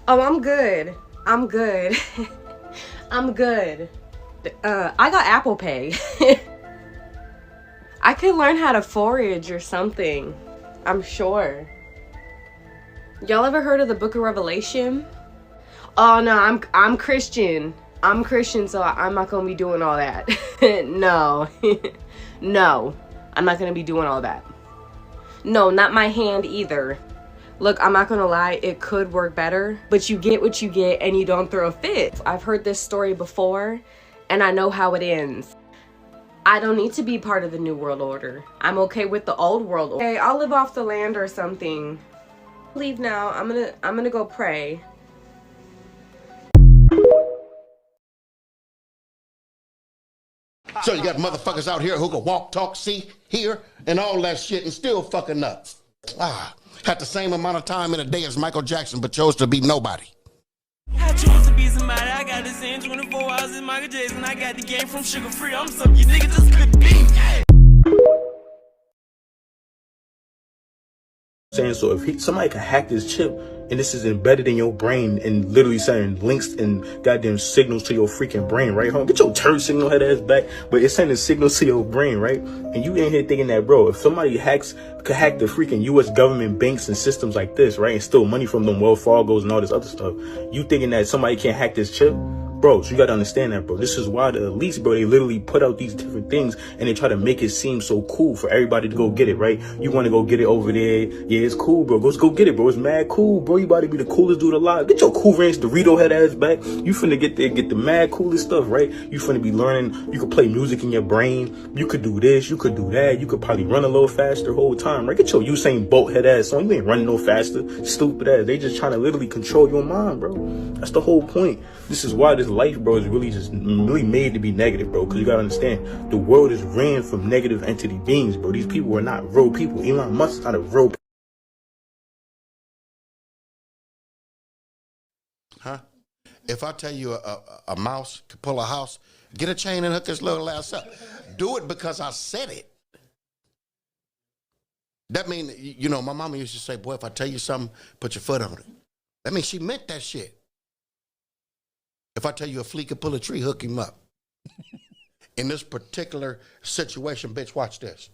Oh, I'm good. I'm good. I'm good. I got Apple Pay. I could learn how to forage or something. I'm sure. Y'all ever heard of the Book of Revelation? Oh no, I'm Christian. I'm Christian, so I'm not gonna be doing all that. No. No. I'm not gonna be doing all that. No, not my hand either. Look, I'm not gonna lie, it could work better, but you get what you get and you don't throw a fit. I've heard this story before, and I know how it ends. I don't need to be part of the New World Order. I'm okay with the old world order. Okay, I'll live off the land or something. Leave now. I'm gonna go pray. So you got motherfuckers out here who can walk, talk, see, hear, and all that shit and still fucking nuts. Had the same amount of time in a day as Michael Jackson, but chose to be nobody. I chose to be somebody. I got the same 24 hours as Michael Jackson. I got the game from Sugar Free. I'm something you niggas just couldn't be. Saying so if somebody can hack this chip and this is embedded in your brain and literally sending links and goddamn signals to your freaking brain, right? Home, get your turd signal head ass back, but it's sending signals to your brain, right? And you in here thinking that, bro, if somebody could hack the freaking U.S. government banks and systems like this, right, and steal money from them Wells Fargo's and all this other stuff, you thinking that somebody can't hack this chip? Bro, so you gotta understand that, bro. This is why the elites, bro, they literally put out these different things and they try to make it seem so cool for everybody to go get it, right? You wanna go get it over there. Yeah, it's cool, bro. Go get it, bro. It's mad cool, bro. You about to be the coolest dude alive. Get your Cool Ranch Dorito head ass back. You finna get the mad coolest stuff, right? You finna be learning. You could play music in your brain. You could do this. You could do that. You could probably run a little faster the whole time, right? Get your Usain Bolt head ass on. You ain't running no faster. Stupid ass. They just trying to literally control your mind, bro. That's the whole point. This is why this life, bro, is really made to be negative, bro. Because you gotta understand, the world is ran from negative entity beings, bro. These people are not real people. Elon Musk is not a real person. Huh? If I tell you a mouse can pull a house, get a chain and hook this little ass up. Do it because I said it. That means, you know, my mama used to say, boy, if I tell you something, put your foot on it. That means she meant that shit. If I tell you a flea can pull a tree, hook him up. In this particular situation, bitch, watch this.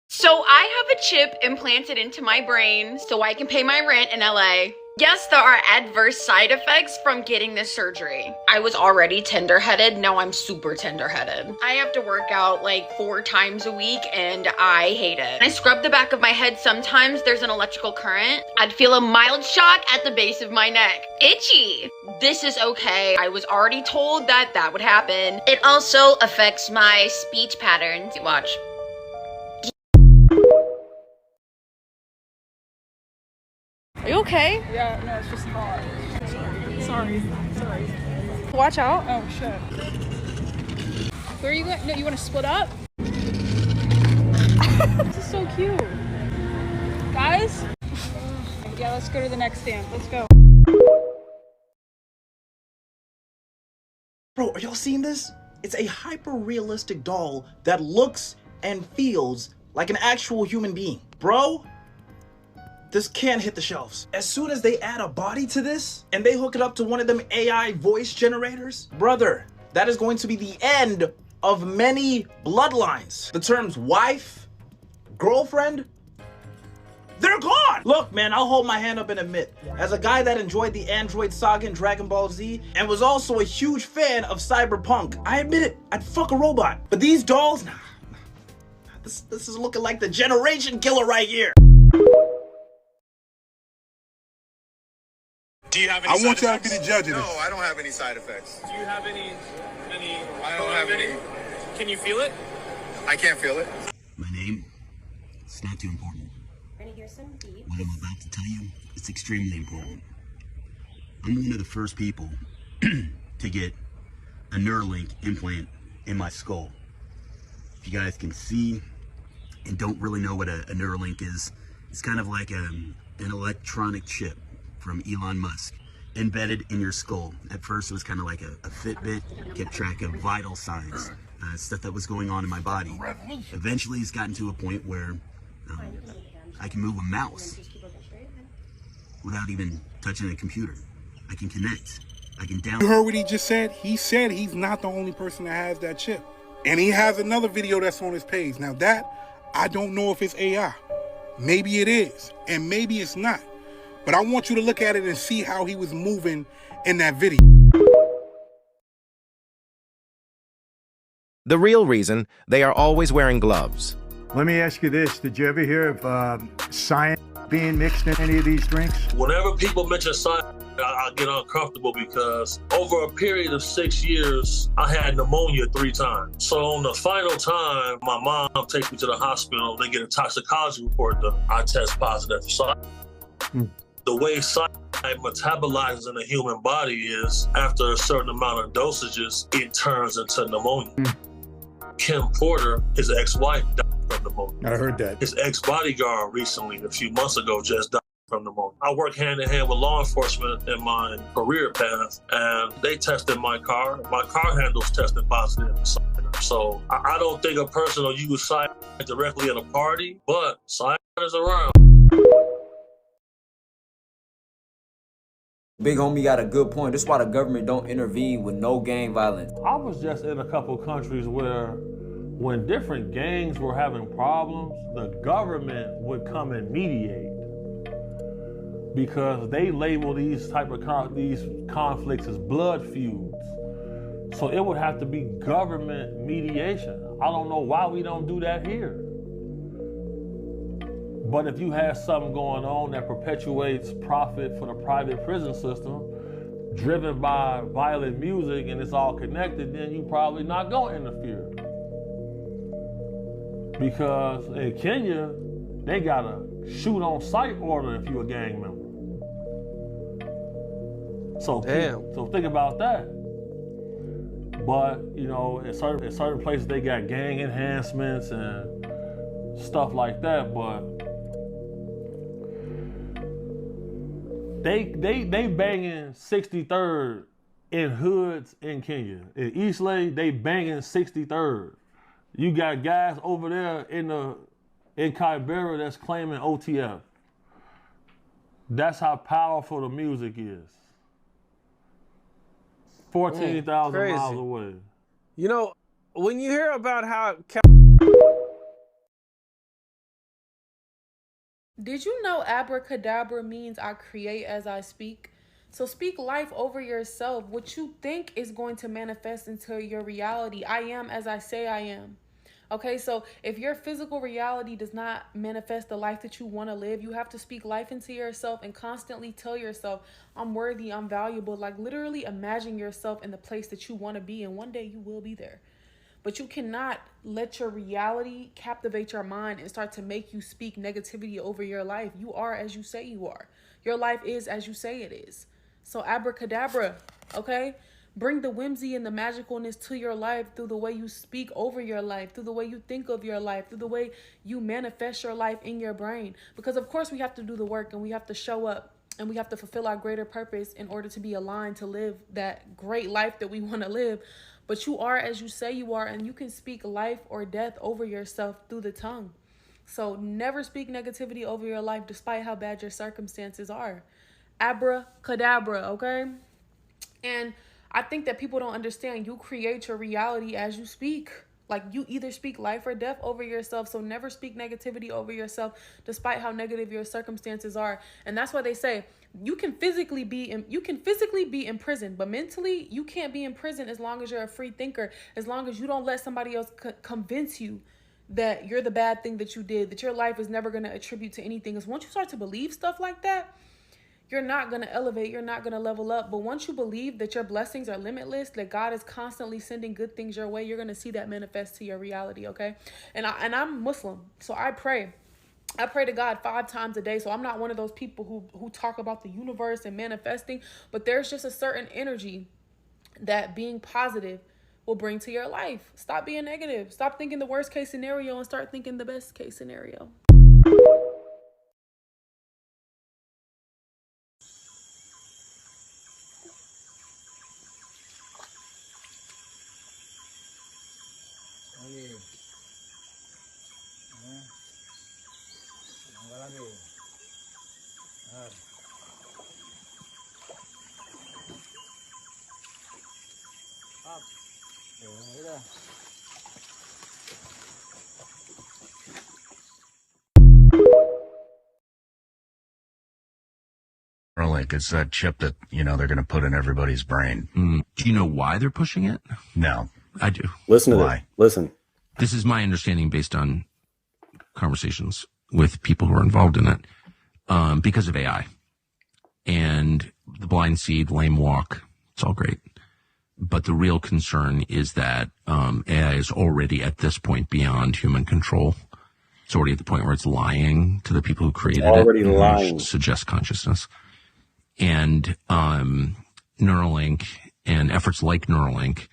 So I have a chip implanted into my brain so I can pay my rent in LA. Yes, there are adverse side effects from getting this surgery. I was already tender-headed, now I'm super tender-headed. I have to work out like 4 times a week and I hate it. I scrub the back of my head sometimes, there's an electrical current. I'd feel a mild shock at the base of my neck. Itchy! This is okay. I was already told that that would happen. It also affects my speech patterns. Watch. Are you okay? Yeah, no, it's just hot. Sorry. Watch out. Oh, shit. Where are you going? No, you want to split up? This is so cute. Guys? Yeah, let's go to the next stand. Let's go. Bro, are y'all seeing this? It's a hyper-realistic doll that looks and feels like an actual human being. Bro, this can't hit the shelves. As soon as they add a body to this and they hook it up to one of them AI voice generators, brother, that is going to be the end of many bloodlines. The terms wife, girlfriend, they're gone! Look, man, I'll hold my hand up and admit, as a guy that enjoyed the Android saga in Dragon Ball Z and was also a huge fan of Cyberpunk, I admit it, I'd fuck a robot. But these dolls, nah. This is looking like the generation killer right here. Do you have any I want y'all to be the judge of this. No, I don't have any side effects. Do you have any? I don't have any. Can you feel it? I can't feel it. My name? It's not too important. We're gonna hear some beats. What I'm about to tell you, it's extremely important. I'm one of the first people to get a Neuralink implant in my skull. If you guys can see and don't really know what a Neuralink is, it's kind of like an electronic chip from Elon Musk embedded in your skull. At first it was kind of like a Fitbit, kept track of vital signs, stuff that was going on in my body. Eventually it's gotten to a point where I can move a mouse without even touching a computer. I can connect. I can download. You heard what he just said? He said he's not the only person that has that chip. And he has another video that's on his page. Now that, I don't know if it's AI. Maybe it is, and maybe it's not. But I want you to look at it and see how he was moving in that video. The real reason they are always wearing gloves. Let me ask you this. Did you ever hear of science being mixed in any of these drinks? Whenever people mention science, I get uncomfortable because over a period of 6 years, I had pneumonia 3 times. So on the final time, my mom takes me to the hospital. They get a toxicology report done. I test positive for science. The way science metabolizes in the human body is after a certain amount of dosages, it turns into pneumonia. Kim Porter, his ex-wife, died from pneumonia. I heard that. His ex-bodyguard recently, a few months ago, just died from pneumonia. I work hand in hand with law enforcement in my career path, and they tested my car. My car handles tested positive for cyanide. So I don't think a person will use cyanide directly at a party, but cyanide is around. Big homie got a good point. That's why the government don't intervene with no gang violence. I was just in a couple of countries where when different gangs were having problems, the government would come and mediate because they label these type of these conflicts as blood feuds. So it would have to be government mediation. I don't know why we don't do that here. But if you have something going on that perpetuates profit for the private prison system, driven by violent music, and it's all connected, then you probably not going to interfere. Because in Kenya, they got a shoot on sight order if you're a gang member. So, so think about that. But, you know, in certain places they got gang enhancements and stuff like that, but They banging 63rd in hoods in Kenya. In Eastleigh, they banging 63rd. You got guys over there in Kibera that's claiming OTF. That's how powerful the music is. 14,000 miles away. You know, when you hear about how Did you know abracadabra means I create as I speak? So speak life over yourself. What you think is going to manifest into your reality. I am as I say I am. Okay, so if your physical reality does not manifest the life that you want to live, you have to speak life into yourself and constantly tell yourself, I'm worthy, I'm valuable. Like literally imagine yourself in the place that you want to be, and one day you will be there. But you cannot let your reality captivate your mind and start to make you speak negativity over your life. You are as you say you are. Your life is as you say it is. So abracadabra, okay? Bring the whimsy and the magicalness to your life through the way you speak over your life, through the way you think of your life, through the way you manifest your life in your brain. Because of course we have to do the work and we have to show up and we have to fulfill our greater purpose in order to be aligned to live that great life that we want to live. But you are as you say you are, and you can speak life or death over yourself through the tongue. So never speak negativity over your life despite how bad your circumstances are. Abracadabra, okay? And I think that people don't understand you create your reality as you speak. Like you either speak life or death over yourself. So never speak negativity over yourself despite how negative your circumstances are. And that's why they say you can physically be in prison, but mentally you can't be in prison as long as you're a free thinker, as long as you don't let somebody else convince you that you're the bad thing that you did, that your life is never going to attribute to anything. Because once you start to believe stuff like that, you're not going to elevate, you're not going to level up. But once you believe that your blessings are limitless, that God is constantly sending good things your way, you're going to see that manifest to your reality, okay? And I'm Muslim, so I pray to God 5 times a day. So I'm not one of those people who talk about the universe and manifesting, but there's just a certain energy that being positive will bring to your life. Stop being negative. Stop thinking the worst case scenario and start thinking the best case scenario. Neuralink is that chip that, they're going to put in everybody's brain. Do you know why they're pushing it? No. I do. Listen to Why? this. Listen. This is my understanding based on conversations with people who are involved in it, because of AI. And the blind see, the lame walk, it's all great. But the real concern is that AI is already at this point beyond human control. It's already at the point where it's lying to the people who created Already it. lying. Which suggests consciousness. And Neuralink and efforts like Neuralink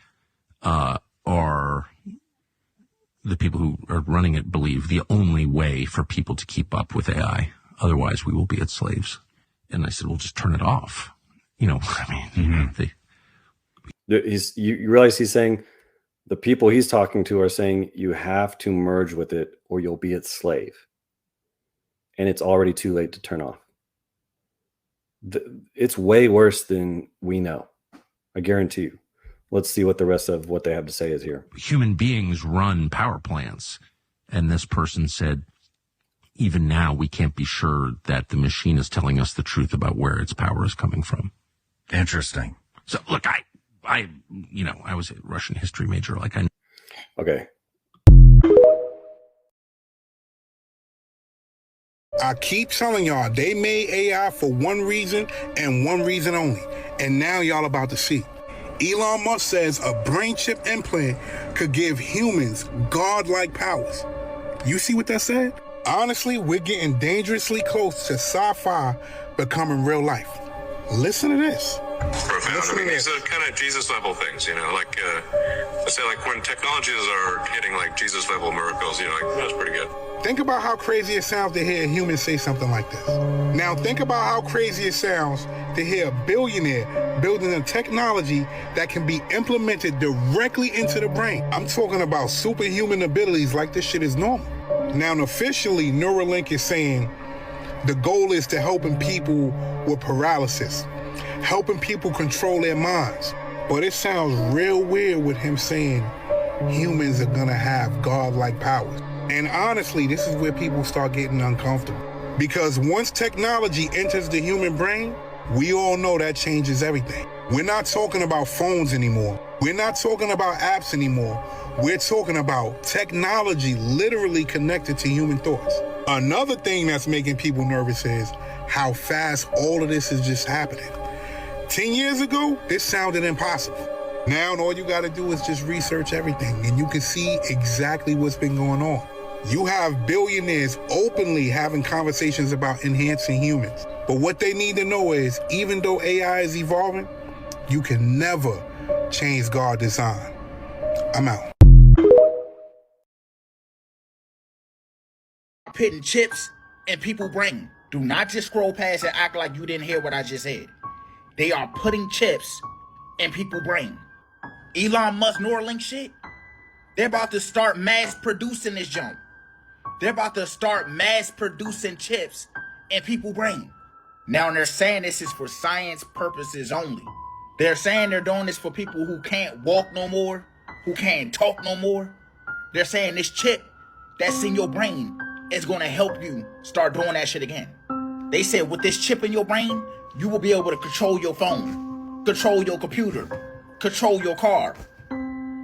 are, the people who are running it believe, the only way for people to keep up with AI. Otherwise, we will be its slaves. And I said, well, just turn it off. You realize he's saying the people he's talking to are saying you have to merge with it or you'll be its slave. And it's already too late to turn off. It's way worse than we know. I guarantee you. Let's see what the rest of what they have to say is here. Human beings run power plants. And this person said, even now, we can't be sure that the machine is telling us the truth about where its power is coming from. Interesting. So, look, I was a Russian history major. Okay. I keep telling y'all, they made AI for one reason and one reason only. And now y'all about to see. Elon Musk says a brain chip implant could give humans godlike powers. You see what that said? Honestly, we're getting dangerously close to sci-fi becoming real life. Listen to this. Profound. I mean, these are kind of Jesus level things, let's say like when technologies are hitting like Jesus level miracles, that's pretty good. Think about how crazy it sounds to hear a human say something like this. Now think about how crazy it sounds to hear a billionaire building a technology that can be implemented directly into the brain. I'm talking about superhuman abilities like this shit is normal. Now officially, Neuralink is saying the goal is to helping people with paralysis, helping people control their minds. But it sounds real weird with him saying humans are gonna have godlike powers. And honestly, this is where people start getting uncomfortable. Because once technology enters the human brain, we all know that changes everything. We're not talking about phones anymore. We're not talking about apps anymore. We're talking about technology literally connected to human thoughts. Another thing that's making people nervous is how fast all of this is just happening. 10 years ago, this sounded impossible. Now all you gotta do is just research everything and you can see exactly what's been going on. You have billionaires openly having conversations about enhancing humans. But what they need to know is, even though AI is evolving, you can never change God's design. I'm out. Putting chips in people's brain. Do not just scroll past and act like you didn't hear what I just said. They are putting chips in people's brain. Elon Musk Neuralink shit, they're about to start mass producing this junk. They're about to start mass producing chips in people's brain. Now they're saying this is for science purposes only. They're saying they're doing this for people who can't walk no more, who can't talk no more. They're saying this chip that's in your brain is going to help you start doing that shit again. They said with this chip in your brain, you will be able to control your phone, control your computer, control your car,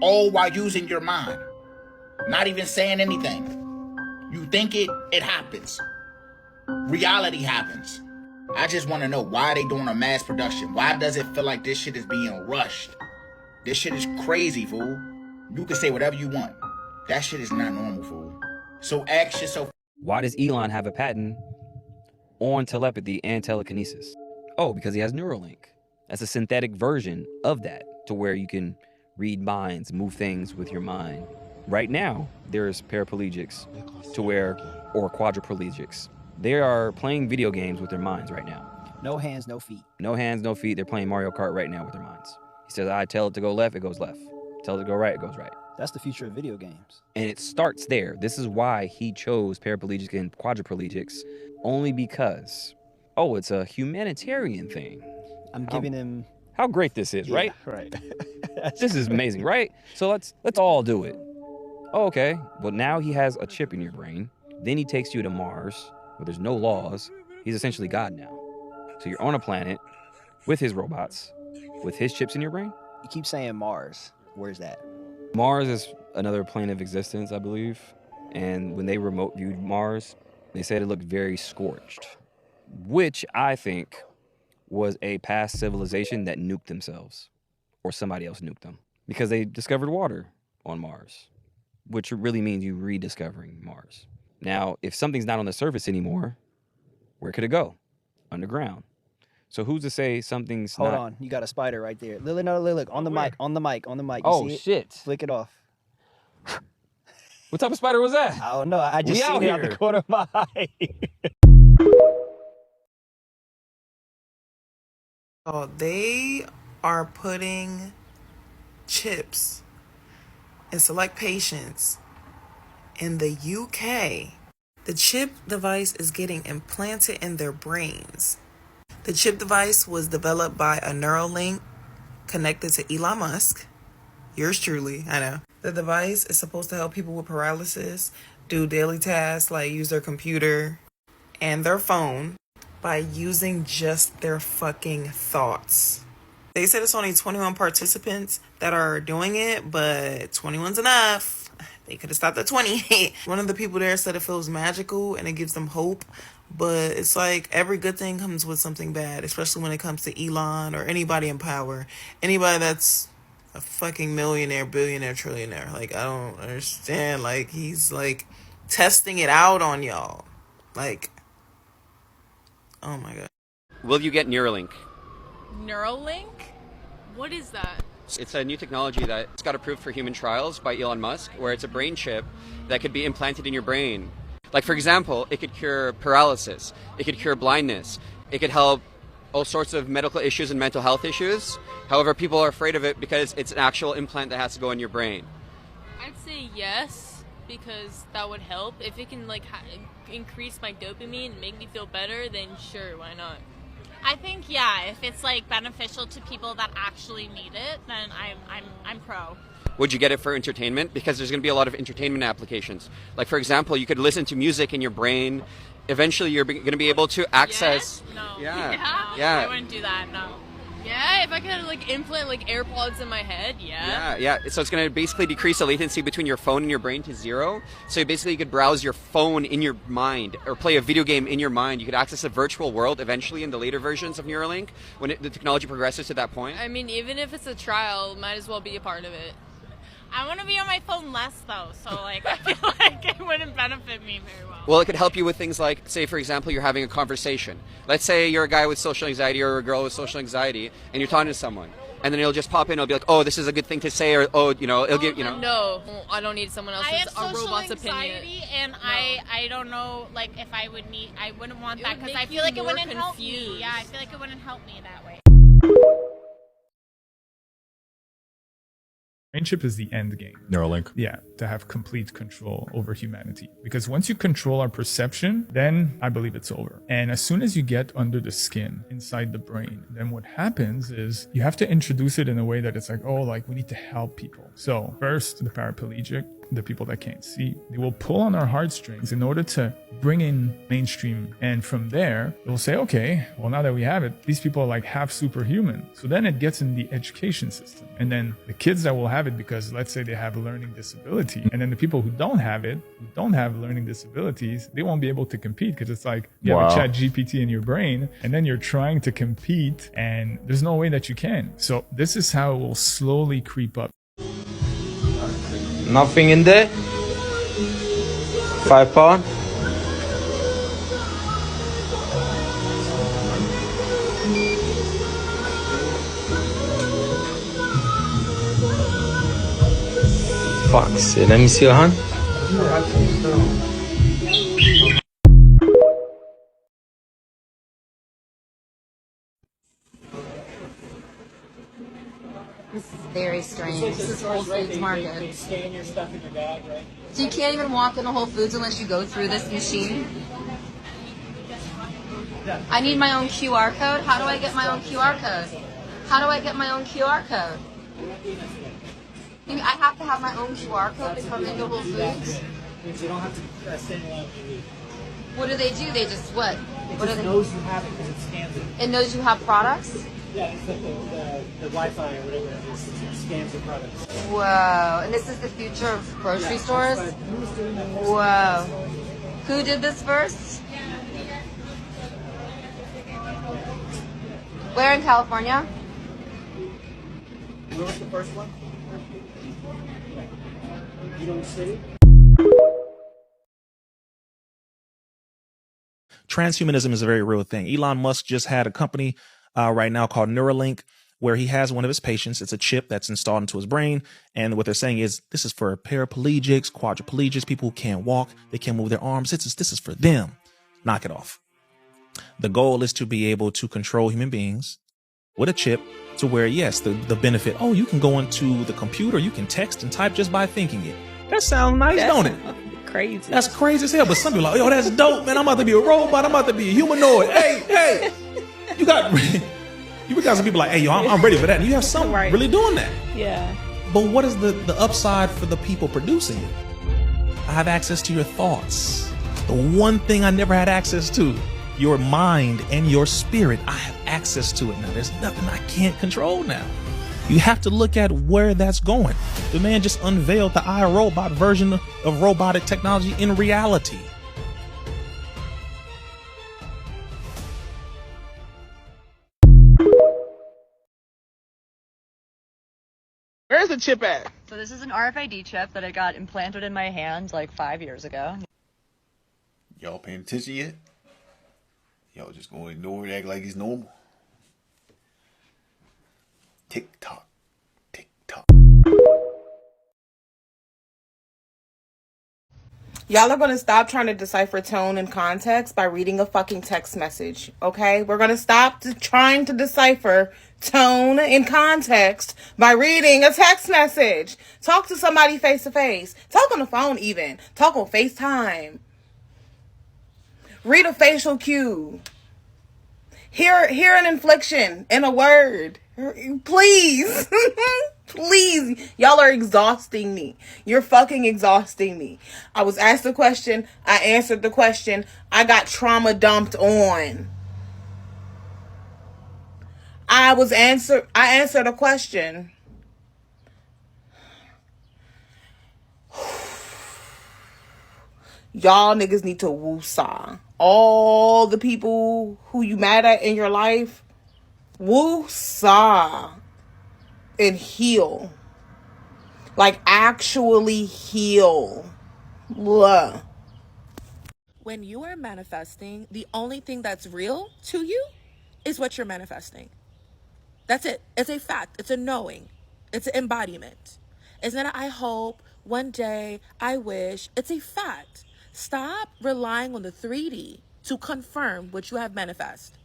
all while using your mind. Not even saying anything. You think it happens. Reality happens. I just want to know, why are they doing a mass production? Why does it feel like this shit is being rushed? This shit is crazy, fool. You can say whatever you want. That shit is not normal, fool. So ask yourself, why does Elon have a patent on telepathy and telekinesis? Oh, because he has Neuralink. That's a synthetic version of that, to where you can read minds, move things with your mind. Right now, there's paraplegics or quadriplegics. They are playing video games with their minds right now. No hands, no feet. No hands, no feet. They're playing Mario Kart right now with their minds. He says, I tell it to go left, it goes left. Tell it to go right, it goes right. That's the future of video games. And it starts there. This is why he chose paraplegics and quadriplegics, only because oh, it's a humanitarian thing. I'm giving him. How great this is, right? Right. This is amazing, right? So let's all do it. Oh, okay. Well, now he has a chip in your brain. Then he takes you to Mars, where there's no laws. He's essentially God now. So you're on a planet with his robots, with his chips in your brain. You keep saying Mars. Where's that? Mars is another plane of existence, I believe. And when they remote viewed Mars, they said it looked very scorched, which I think was a past civilization that nuked themselves, or somebody else nuked them, because they discovered water on Mars, which really means you rediscovering Mars. Now, if something's not on the surface anymore, where could it go? Underground. So who's to say something's Hold not... on, you got a spider right there. Look, on the mic, on the mic. You Oh, see it? shit. Flick it off. What type of spider was that? I don't know. I just We seen out it out here. the corner of my eye. Oh, they are putting chips in select patients in the UK. The chip device is getting implanted in their brains. The chip device was developed by a Neuralink connected to Elon Musk. Yours truly, I know. The device is supposed to help people with paralysis do daily tasks like use their computer and their phone by using just their fucking thoughts. They said it's only 21 participants that are doing it, but 21's enough. They could have stopped at 20. One of the people there said it feels magical and it gives them hope, but it's like every good thing comes with something bad, especially when it comes to Elon or anybody in power. Anybody that's a fucking millionaire, billionaire, trillionaire. Like, I don't understand. Like, he's like testing it out on y'all. Like, oh my God. Will you get Neuralink? Neuralink? What is that? It's a new technology that's got approved for human trials by Elon Musk, where it's a brain chip that could be implanted in your brain. Like, for example, it could cure paralysis, it could cure blindness, it could help all sorts of medical issues and mental health issues. However, people are afraid of it because it's an actual implant that has to go in your brain. I'd say yes, because that would help. If it can like increase my dopamine and make me feel better, then sure, why not? I think yeah, if it's like beneficial to people that actually need it, then I'm pro. Would you get it for entertainment? Because there's going to be a lot of entertainment applications. Like, for example, you could listen to music in your brain. Eventually, you're going to be able to access... Yes? No. Yeah. I wouldn't do that, no. Yeah, if I could like implant like AirPods in my head, Yeah. So it's going to basically decrease the latency between your phone and your brain to 0. So basically you could browse your phone in your mind or play a video game in your mind. You could access a virtual world eventually in the later versions of Neuralink when the technology progresses to that point. I mean, even if it's a trial, might as well be a part of it. I want to be on my phone less though, so like I feel like it wouldn't benefit me very well. Well, it could help you with things like, say, for example, you're having a conversation. Let's say you're a guy with social anxiety or a girl with social anxiety, and you're talking to someone. And then it'll just pop in, it'll be like, oh, this is a good thing to say, or, oh, you know, it'll give, you know. No, I don't need someone else's, I have a social robot's anxiety, opinion. and No. I don't know, like, if I wouldn't want It that, would because make I feel you like it more wouldn't help me. confused. Yeah, I feel like it wouldn't help me that way. Brain chip is the end game. Neuralink. Yeah, to have complete control over humanity. Because once you control our perception, then I believe it's over. And as soon as you get under the skin, inside the brain, then what happens is you have to introduce it in a way that it's like, oh, like we need to help people. So first, the paraplegic, the people that can't see, they will pull on our heartstrings in order to bring in mainstream. And from there, they'll say, okay, well, now that we have it, these people are like half superhuman. So then it gets in the education system. And then the kids that will have it, because let's say they have a learning disability, and then the people who don't have it, who don't have learning disabilities, they won't be able to compete because it's like you have a chat GPT in your brain, and then you're trying to compete, and there's no way that you can. So this is how it will slowly creep up. Nothing in there. £5. Fuck's sake, let me see your hand. This is very strange. This is Whole Foods Market. They scan your stuff in your bag, right? So you can't even walk into Whole Foods unless you go through this machine? I need my own QR code. How do I get my own QR code? How do I get my own QR code? I have to have my own QR code to come into Whole Foods. You don't have to stand in line. What do? They just what? What do It they? knows you have it because it scans it. It knows you have products. Yeah, it's the Wi-Fi or whatever it is. It scans the products. Whoa! And this is the future of grocery stores. Who's doing that first? Whoa! Who did this first? Where in California? Where was the first one? You know which city? Transhumanism is a very real thing. Elon Musk just had a company right now called Neuralink, where he has one of his patients. It's a chip that's installed into his brain. And what they're saying is this is for paraplegics, quadriplegics, people who can't walk, they can't move their arms. This is for them. Knock it off. The goal is to be able to control human beings with a chip to where, yes, the benefit, oh, you can go into the computer, you can text and type just by thinking it. That sounds nice, don't it? Crazy. That's crazy as hell. But some people are like, yo, that's dope, man. I'm about to be a robot. I'm about to be a humanoid. Hey, you got some people like, hey, yo, I'm ready for that. And you have some really doing that. Yeah. But what is the upside for the people producing it? I have access to your thoughts. The one thing I never had access to, your mind and your spirit. I have access to it now. There's nothing I can't control now. You have to look at where that's going. The man just unveiled the iRobot version of robotic technology in reality. Where's the chip at? So this is an RFID chip that I got implanted in my hand like 5 years ago. Y'all paying attention yet? Y'all just gonna ignore it, act like it's normal? Tick-tock. Y'all are gonna stop trying to decipher tone and context by reading a fucking text message, okay? We're gonna stop trying to decipher tone and context by reading a text message. Talk to somebody face to face. Talk on the phone even. Talk on FaceTime. Read a facial cue. Hear an inflection in a word. Please. Please. Y'all are exhausting me. You're fucking exhausting me. I was asked a question. I answered the question. I got trauma dumped on. I answered a question. Y'all niggas need to woosah. All the people who you mad at in your life, woosah and heal. Like actually heal. Blah. When you are manifesting, the only thing that's real to you is what you're manifesting. That's it. It's a fact. It's a knowing. It's an embodiment. It's not a I hope, one day, I wish. It's a fact. Stop relying on the 3D to confirm what you have manifest.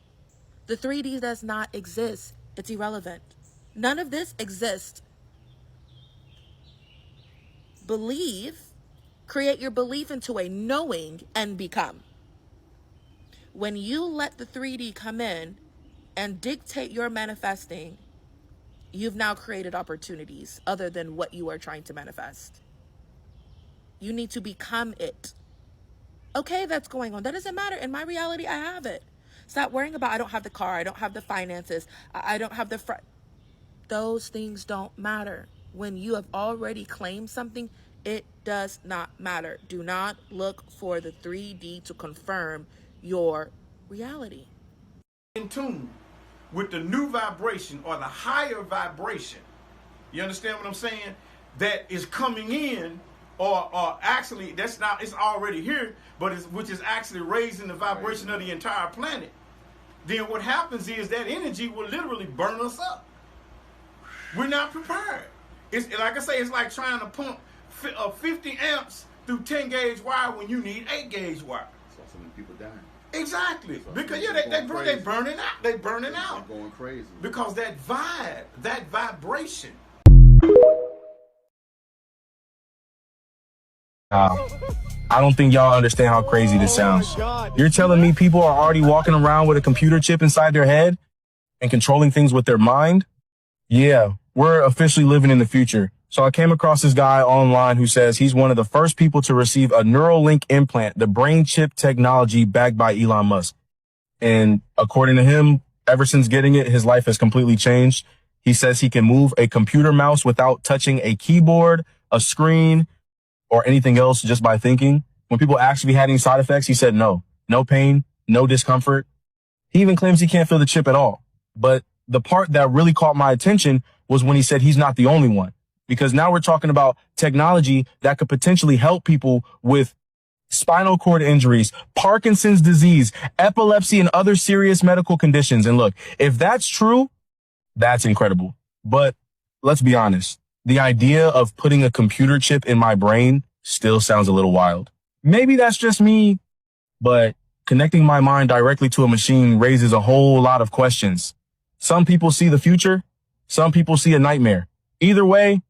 The 3D does not exist. It's irrelevant. None of this exists. Believe, create your belief into a knowing and become. When you let the 3D come in and dictate your manifesting, you've now created opportunities other than what you are trying to manifest. You need to become it. Okay, that's going on. That doesn't matter. In my reality, I have it. Stop worrying about I don't have the car, I don't have the finances, I don't have the those things don't matter. When you have already claimed something, it does not matter. Do not look for the 3D to confirm your reality. In tune with the new vibration or the higher vibration. You understand what I'm saying? That is coming in, or actually that's not, it's already here, but which is actually raising the vibration of the entire planet. Then what happens is that energy will literally burn us up. We're not prepared. It's like I say, it's like trying to pump 50 amps through 10 gauge wire when you need 8 gauge wire. So many people dying. Exactly. So because they burning out. They burning out. They're going crazy. Because that vibe, that vibration. I don't think y'all understand how crazy this sounds. You're telling me people are already walking around with a computer chip inside their head and controlling things with their mind? Yeah, we're officially living in the future. So I came across this guy online who says he's one of the first people to receive a Neuralink implant, the brain chip technology backed by Elon Musk. And according to him, ever since getting it, his life has completely changed. He says he can move a computer mouse without touching a keyboard, a screen, or anything else just by thinking. When people asked if he had any side effects, he said no. No pain, no discomfort. He even claims he can't feel the chip at all. But the part that really caught my attention was when he said he's not the only one. Because now we're talking about technology that could potentially help people with spinal cord injuries, Parkinson's disease, epilepsy, and other serious medical conditions. And look, if that's true, that's incredible. But let's be honest. The idea of putting a computer chip in my brain still sounds a little wild. Maybe that's just me, but connecting my mind directly to a machine raises a whole lot of questions. Some people see the future. Some people see a nightmare. Either way,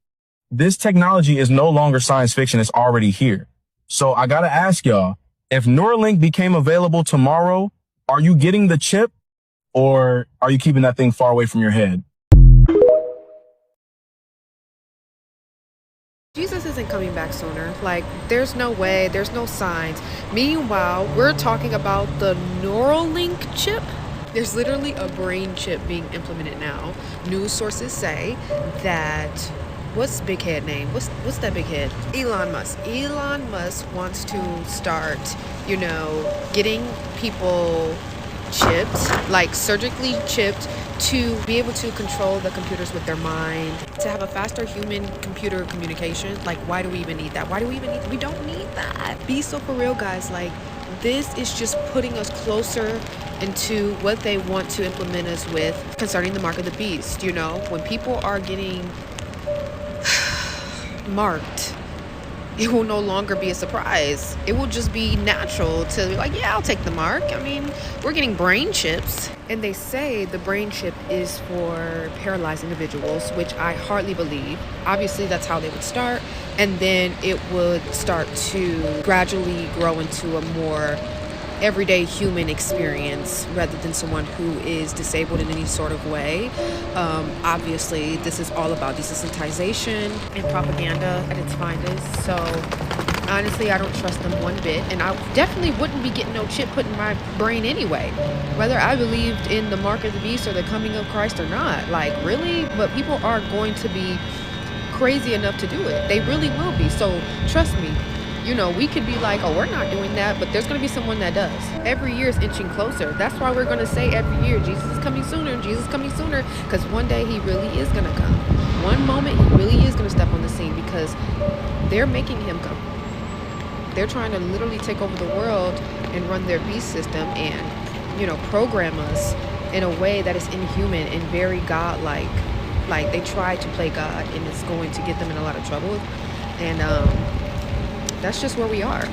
this technology is no longer science fiction. It's already here. So I got to ask y'all, if Neuralink became available tomorrow, are you getting the chip or are you keeping that thing far away from your head? Jesus isn't coming back sooner. Like, there's no way, there's no signs. Meanwhile, we're talking about the Neuralink chip. There's literally a brain chip being implemented now. News sources say that, what's big head name? What's that big head? Elon Musk. Elon Musk wants to start, getting people chipped, like surgically chipped, to be able to control the computers with their mind, to have a faster human-computer communication. Like, why do we even need that? We don't need that. Be so for real, guys. Like, this is just putting us closer into what they want to implement us with concerning the mark of the beast. When people are getting marked, it will no longer be a surprise. It will just be natural to be like, yeah, I'll take the mark. I mean, we're getting brain chips. And they say the brain chip is for paralyzed individuals, which I hardly believe. Obviously, that's how they would start. And then it would start to gradually grow into a more everyday human experience rather than someone who is disabled in any sort of way. Obviously, this is all about desensitization and propaganda at its finest. So honestly, I don't trust them one bit, and I definitely wouldn't be getting no chip put in my brain anyway, whether I believed in the mark of the beast or the coming of Christ or not. Like, really? But people are going to be crazy enough to do it. They really will be. So trust me. We could be like, oh, we're not doing that, but there's going to be someone that does. Every year is inching closer. That's why we're going to say every year, Jesus is coming sooner, because one day he really is going to come. One moment he really is going to step on the scene because they're making him come. They're trying to literally take over the world and run their beast system and, program us in a way that is inhuman and very godlike. Like, they try to play God, and it's going to get them in a lot of trouble. And, that's just where we are.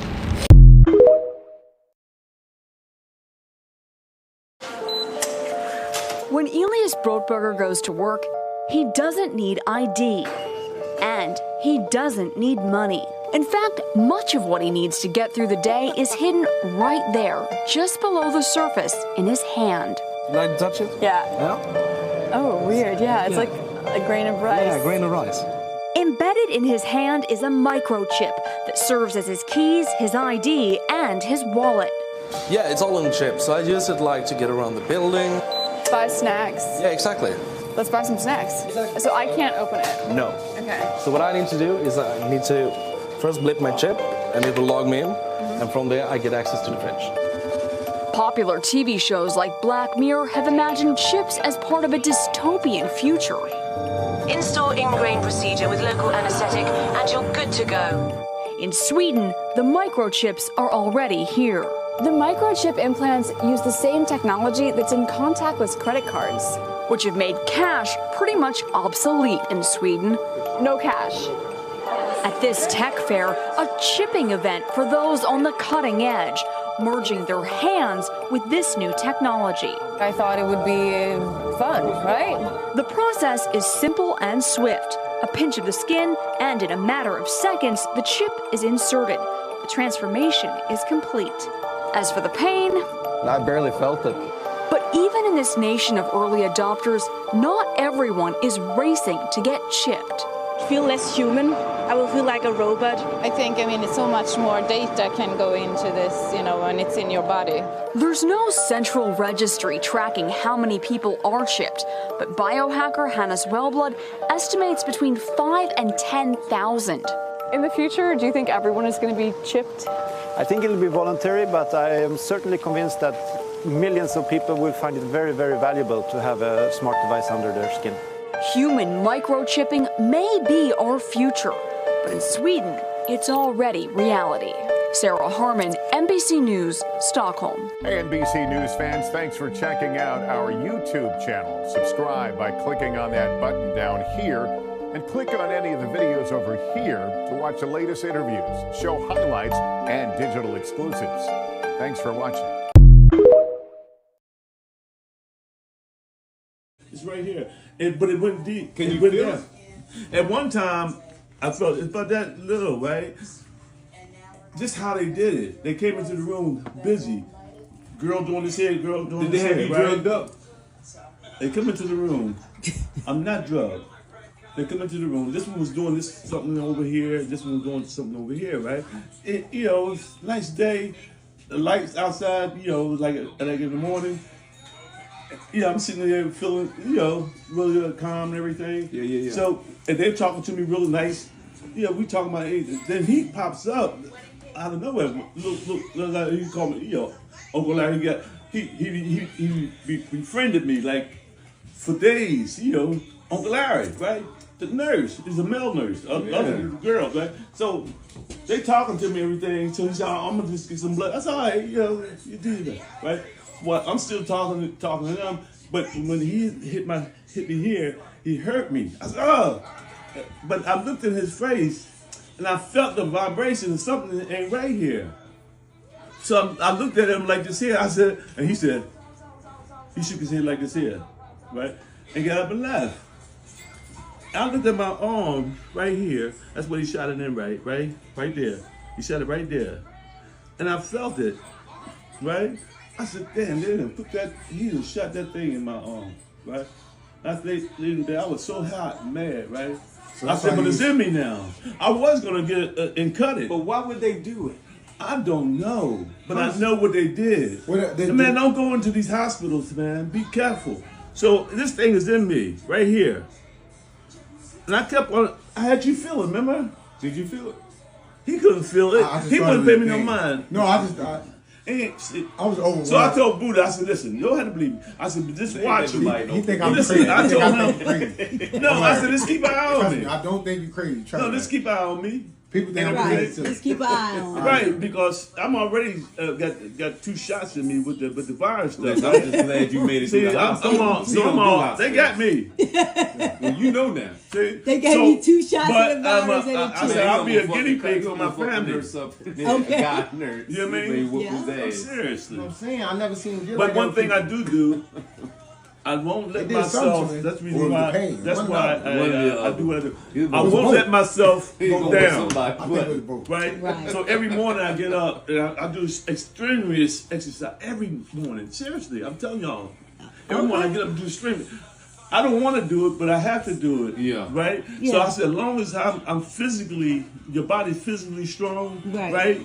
When Elias Brotberger goes to work, he doesn't need ID. And he doesn't need money. In fact, much of what he needs to get through the day is hidden right there, just below the surface, in his hand. You like to touch it? Yeah. Oh, weird. Yeah, it's like a grain of rice. Yeah, a grain of rice. Embedded in his hand is a microchip that serves as his keys, his ID, and his wallet. Yeah, it's all on chip, so I use it like to get around the building. Buy snacks. Yeah, exactly. Let's buy some snacks. Exactly. So I can't open it? No. Okay. So what I need to do is I need to first blip my chip, and it will log me in, and from there I get access to the fridge. Popular TV shows like Black Mirror have imagined chips as part of a dystopian future. Install ingrain procedure with local anesthetic and you're good to go. In Sweden, the microchips are already here. The microchip implants use the same technology that's in contactless credit cards, which have made cash pretty much obsolete in Sweden. No cash. At this tech fair, a chipping event for those on the cutting edge, merging their hands with this new technology. I thought it would be fun, right? The process is simple and swift. A pinch of the skin, and in a matter of seconds, the chip is inserted. the transformation is complete. As for the pain, I barely felt it. but even in this nation of early adopters, not everyone is racing to get chipped. Feel less human. I will feel like a robot. I think, it's so much more data can go into this, when it's in your body. There's no central registry tracking how many people are chipped, but biohacker Hannes Wellblood estimates between 5 and 10,000. In the future, do you think everyone is going to be chipped? I think it'll be voluntary, but I am certainly convinced that millions of people will find it very, very valuable to have a smart device under their skin. Human microchipping may be our future, but in Sweden, it's already reality. Sarah Harmon, NBC News, Stockholm. Hey, NBC News fans, thanks for checking out our YouTube channel. Subscribe by clicking on that button down here and click on any of the videos over here to watch the latest interviews, show highlights, and digital exclusives. Thanks for watching. It's right here. But it went deep. Can you feel it? At one time, I felt that little, right? Just how they did it. They came into the room busy. Girl doing this here, girl doing this here. Did they have you drugged up? They come into the room. I'm not drugged. They come into the room. This one was doing something over here. This one was doing something over here, right? It was a nice day. The lights outside, it was like in the morning. I'm sitting there feeling, really calm and everything. Yeah. So, and they're talking to me really nice. We talking about it. Then he pops up out of nowhere. Look, he called me, Uncle Larry. He befriended me like for days. Uncle Larry, right? The nurse is a male nurse, other girl, right? So they talking to me everything. So he said, I'm gonna just get some blood. That's all right, you do that, right? Well, I'm still talking to them, but when he hit me here, he hurt me. I said, oh. But I looked in his face, and I felt the vibration of something that ain't right here. So I looked at him like this here. I said, and he said, he shook his head like this here, right? And got up and left. I looked at my arm right here. That's what he shot it in, right there. He shot it right there. And I felt it, right? I said, damn, he done shot that thing in my arm, right? I was so hot and mad, right? So I said, but it's in me now. I was going to get and cut it. But why would they do it? I don't know, but I know what they did. Man, don't go into these hospitals, man. Be careful. So this thing is in me, right here. And I kept on, I had you feel it, remember? Did you feel it? He couldn't feel it. He wouldn't pay me no mind. No, I was overwhelmed. So I told Buddha, I said, listen, you don't have to believe me. I said, but just watch me. He think I'm crazy. I told him, no, I said, just keep an eye on me. I don't think you're crazy. No, just keep an eye on me. People think I'm crazy. Just keep an eye on me. Right, because I'm already got 2 shots in me with the virus stuff. I'm just glad you made it to the hospital. They got me. Well, you know now. See? They gave me 2 shots of the virus I said, I'll be a guinea pig for my family. Okay. You know what I mean? Yeah. Seriously. I'm saying, I never seen him get But like one that. thing I do, I won't let myself. That's the reason why. That's why I do what I do. I won't let myself go down. Right. So every morning I get up and I do extraneous exercise every morning. Seriously, I'm telling y'all. Every morning I get up and do strenuous. I don't want to do it, but I have to do it. Yeah. Right. Yeah. So I said, as long as I'm physically, your body's physically strong. Right.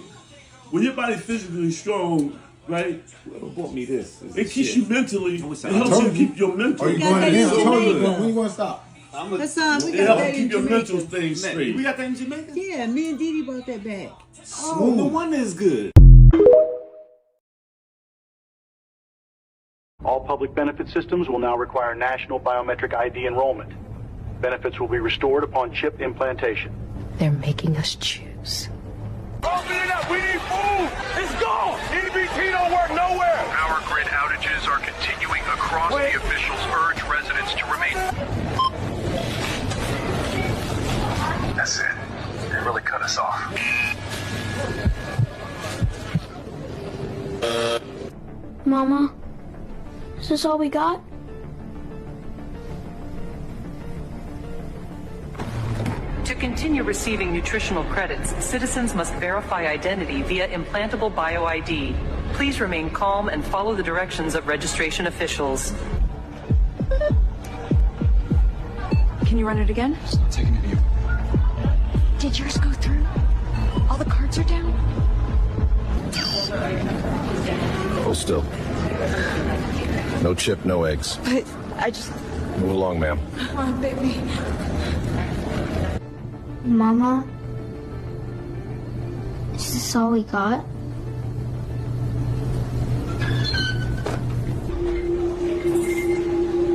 When your body's physically strong. Right? Whoever bought me this. It keeps you mentally. It helps you keep your mental. Are you going to him? When you going to stop? That's we it got helps keep your mental things straight. We got that in Jamaica? Yeah, me and Didi bought that back. Oh, no wonder it's good. All public benefit systems will now require national biometric ID enrollment. Benefits will be restored upon chip implantation. They're making us choose. Open it up! We need food! It's gone! EBT don't work nowhere! Power grid outages are continuing across the officials urge residents to remain. That's it. They really cut us off. Mama, is this all we got? To continue receiving nutritional credits, citizens must verify identity via implantable BioID. Please remain calm and follow the directions of registration officials. Can you run it again? Taking it to you. Did yours go through? All the cards are down? Hold still. No chip, no eggs. But I just... Move along, ma'am. Come on, baby. Mama? Is this all we got?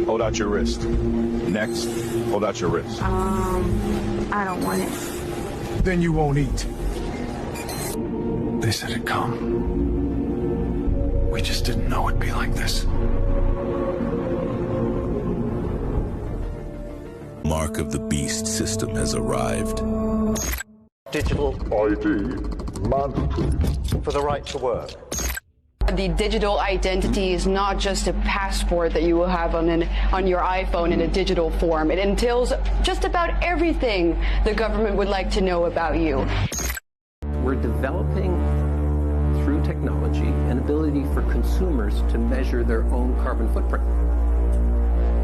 Hold out your wrist. Next, hold out your wrist. I don't want it. Then you won't eat. They said it'd come. We just didn't know it'd be like this. Mark of the Beast system has arrived. Digital ID mandatory for the right to work. The digital identity is not just a passport that you will have on your iPhone in a digital form. It entails just about everything the government would like to know about you. We're developing, through technology, an ability for consumers to measure their own carbon footprint.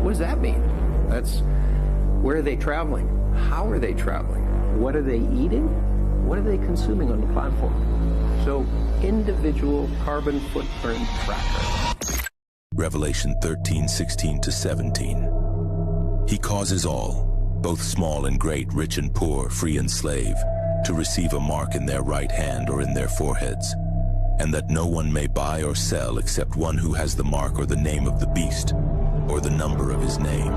What does that mean? That's where are they traveling? How are they traveling? What are they eating? What are they consuming on the platform? So, individual carbon footprint tracker. Revelation 13:16-17. He causes all, both small and great, rich and poor, free and slave, to receive a mark in their right hand or in their foreheads, and that no one may buy or sell except one who has the mark or the name of the beast, or the number of his name.